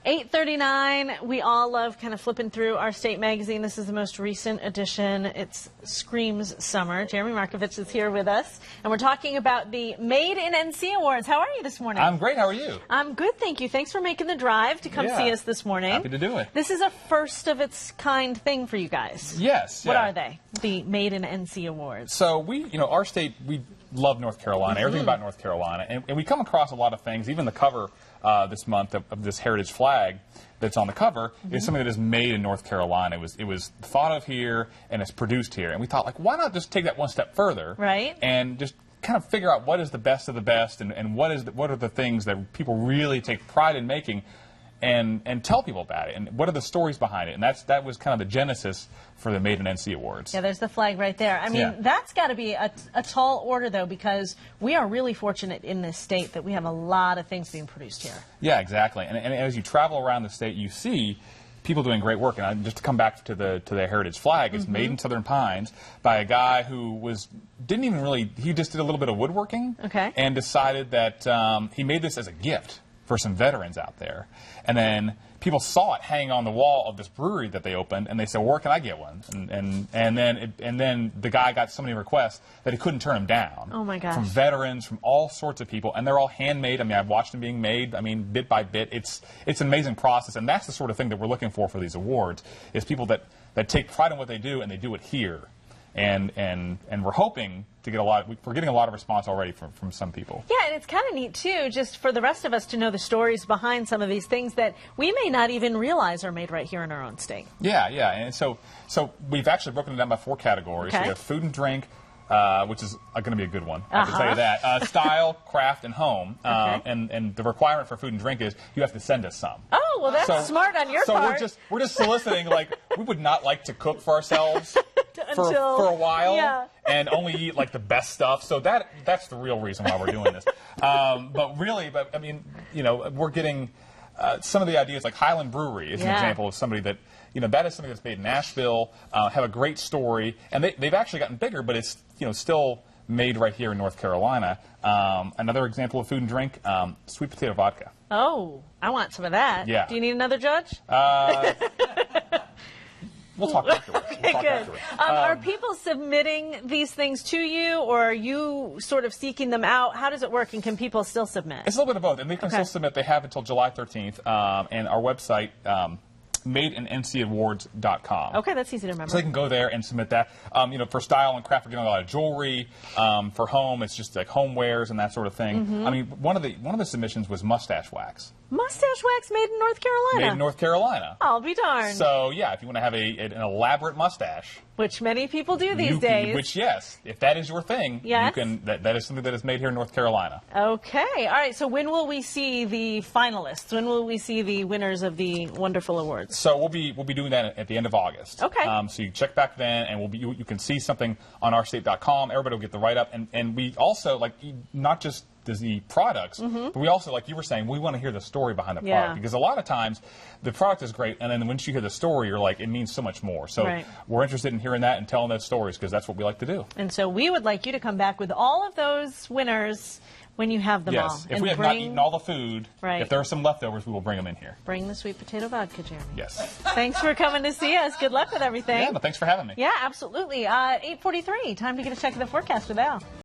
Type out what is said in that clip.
8:39. We all love kind of flipping through our state magazine. This is the most recent edition. It screams summer. Jeremy Markovich is here with us, and we're talking about the Made in NC Awards. How are you this morning? I'm great. How are you? I'm good, thank you. Thanks for making the drive to come see us this morning. Happy to do it. This is a first of its kind thing for you guys. Yes. What are they? The Made in NC Awards. So our state, we love North Carolina, everything about North Carolina, and we come across a lot of things. Even the cover this month of this heritage flag that's on the cover is something that is made in North Carolina. It was thought of here and it's produced here, and we thought, like, why not just take that one step further, right? And just kind of figure out what is the best of the best, and what are the things that people really take pride in making. And tell people about it, and what are the stories behind it, and that was kind of the genesis for the Made in NC Awards. Yeah, there's the flag right there. I mean, that's got to be a tall order, though, because we are really fortunate in this state that we have a lot of things being produced here. Yeah, exactly. And as you travel around the state, you see people doing great work. And just to come back to the heritage flag, it's made in Southern Pines by a guy who he just did a little bit of woodworking, and decided that he made this as a gift for some veterans out there. And then people saw it hanging on the wall of this brewery that they opened, and they said, well, where can I get one? And then the guy got so many requests that he couldn't turn them down. Oh my gosh. From veterans, from all sorts of people, and they're all handmade. I mean, I've watched them being made, bit by bit. It's an amazing process, and that's the sort of thing that we're looking for these awards, is people that take pride in what they do, and they do it here. And we're hoping to get we're getting a lot of response already from some people. Yeah, and it's kind of neat, too, just for the rest of us to know the stories behind some of these things that we may not even realize are made right here in our own state. Yeah, and so we've actually broken it down by 4 categories. We have food and drink, which is going to be a good one, I can tell you that. Style, craft, and home. And the requirement for food and drink is you have to send us some. Oh, well, that's smart on your part. So we're just soliciting, like, we would not like to cook for ourselves for a while and only eat, like, the best stuff. So that's the real reason why we're doing this. But I mean, we're getting some of the ideas, like Highland Brewery is an example of somebody that, that is something that's made in Nashville, have a great story, and they've actually gotten bigger, but it's, still made right here in North Carolina. Another example of food and drink, sweet potato vodka. Oh, I want some of that. Yeah. Do you need another judge? We'll talk afterwards. Okay, good. Are people submitting these things to you, or are you sort of seeking them out? How does it work, and can people still submit? It's a little bit of both, and they can still submit. They have until July 13th, and our website, madeinncawards.com. Okay, that's easy to remember. So they can go there and submit that. For style and craft, we're getting a lot of jewelry. For home, it's just like homewares and that sort of thing. I mean, one of the submissions was mustache wax. Mustache wax made in North Carolina? Made in North Carolina. I'll be darned. So, yeah, if you want to have an elaborate mustache. Which many people do these days. Which, yes, if that is your thing, you can. That is something that is made here in North Carolina. Okay. All right. So when will we see the finalists? When will we see the winners of the wonderful awards? So we'll be doing that at the end of August. Okay. So you check back then, and you can see something on ourstate.com. Everybody will get the write-up. And we also, like, not just the products, but we also, like you were saying, we want to hear the story behind the product, because a lot of times the product is great, and then once you hear the story, you're like, it means so much more. So we're interested in hearing that and telling those stories, because that's what we like to do. And so we would like you to come back with all of those winners when you have them all. Yes, if we have not eaten all the food, if there are some leftovers, we will bring them in here. Bring the sweet potato vodka, Jeremy. Yes. Thanks for coming to see us. Good luck with everything. Yeah, but thanks for having me. Yeah, absolutely. 8:43, time to get a check of the forecast with Al.